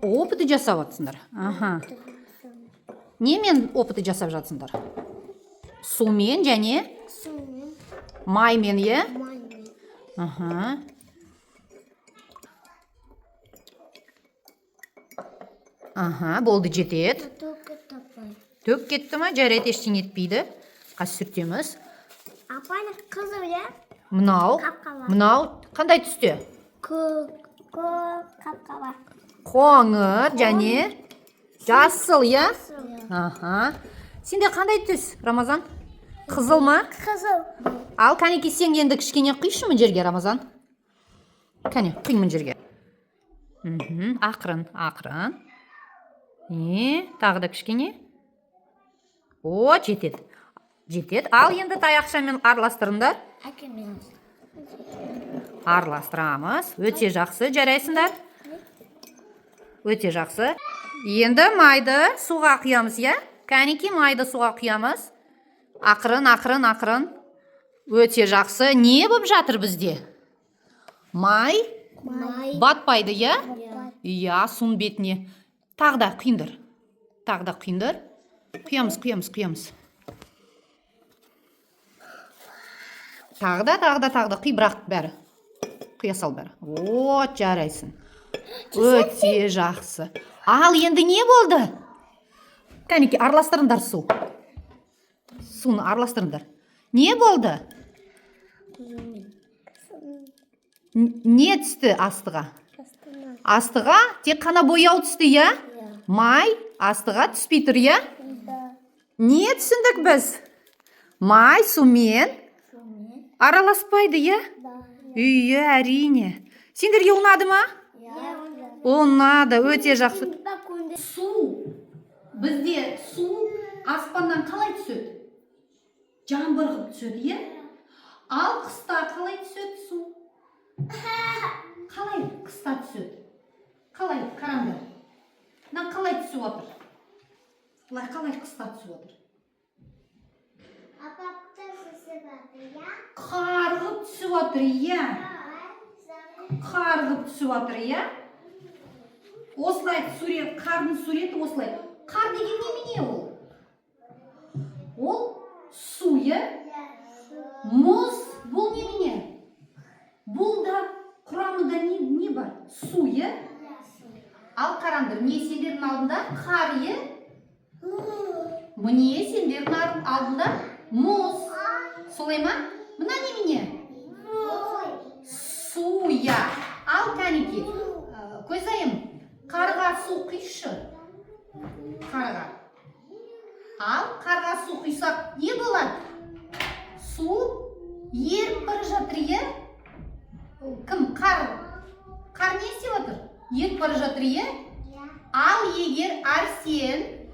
Опыты жасап жатсыңдар. Аха. Немен опыты жасап жатсыңдар? Сумен және маймен, е? Аха. Аха, болды, жетеді. Төк кетті ма? Жарайды, ештеңе етпейді. Қазір сүртеміз. Апаны қызыл, я? Мынау қандай түсте? Қап-қара. Қоңыр және жасыл, я? Аха. Сенде қандай түс, Рамазан? Қызыл ма? Қызыл. Ал, кәнеке, сен енді кішкене құйшы мына жерге, Рамазан. Кәне, құй мына жерге. Ақырын. Тағы да кішкене. О, жетеді. Ал, енді таяқшамен араластырыңдар. Араластырамыз. Өте жақсы, жарайсыңдар. Өте жақсы. Енді майды суға құямыз, я? Кәнеке, майды суға құямыз. Ақырын. Өте жақсы. Не болып жатыр бізде? Май батпайды, я? Иә, суын бетіне. Тағы да құйындар. Құямыз. Тағы да құй, бірақ бәрі. Құя сал бәрі. О, жарайсың. Өте жақсы. Ал, енді не болды? Кәнеке, араластырыңдар су. Суны араластырыңдар. Не болды? Не түсті астыға? Астыға тек қана бояу түсті, я? Май астыға түспей тұр, я? Не түсіндік біз? Май сумен араласпайды, я? Үйе, әрине. Сендерге ұнады ма? Ұнады, өте жақсы. Су. Бізде су аспаннан қалай түседі? Жаңбыр ғып түседі, е? Ал қыста қалай түседі су? Қалай қыста түседі? Қалай, қараңдар. Мына қалай түсіп отыр? Бұлай қалай қыста түсіп отыр? Қарғып түсіп отыр, е? Қарғып түсіп отыр, е? Осылай қардың суреті осылай. Қар деген немене ол? Ол су, е? Мұз, бұл немене? Бұл да құрамында не бар? Су, е? Ал қараңдар, не сендердің алдында? Қар, е? Міне сендердің алдында мұз. Солай ма? Мына немене? Су, я. Ал, кәнеке, көзайым, қарға су құйшы. Қарға. Ал, қарға су құйсақ, не болады? Су еріп бара жатыр, е? Кім? Қар не істеп отыр? Еріп бара жатыр, е? Ал, егер Арсен,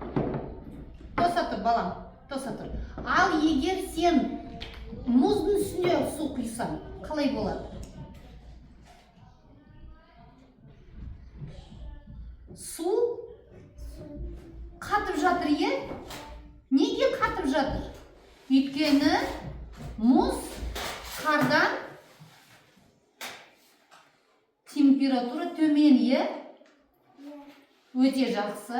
тоса тұр, балам, тоса тұр. Ал, егер сен мұздың үстіне су құйсаң, қалай болады? Су қатып жатыр, е? Неге қатып жатыр? Өйткені мұз қардан температура төмен, е? Өте жақсы.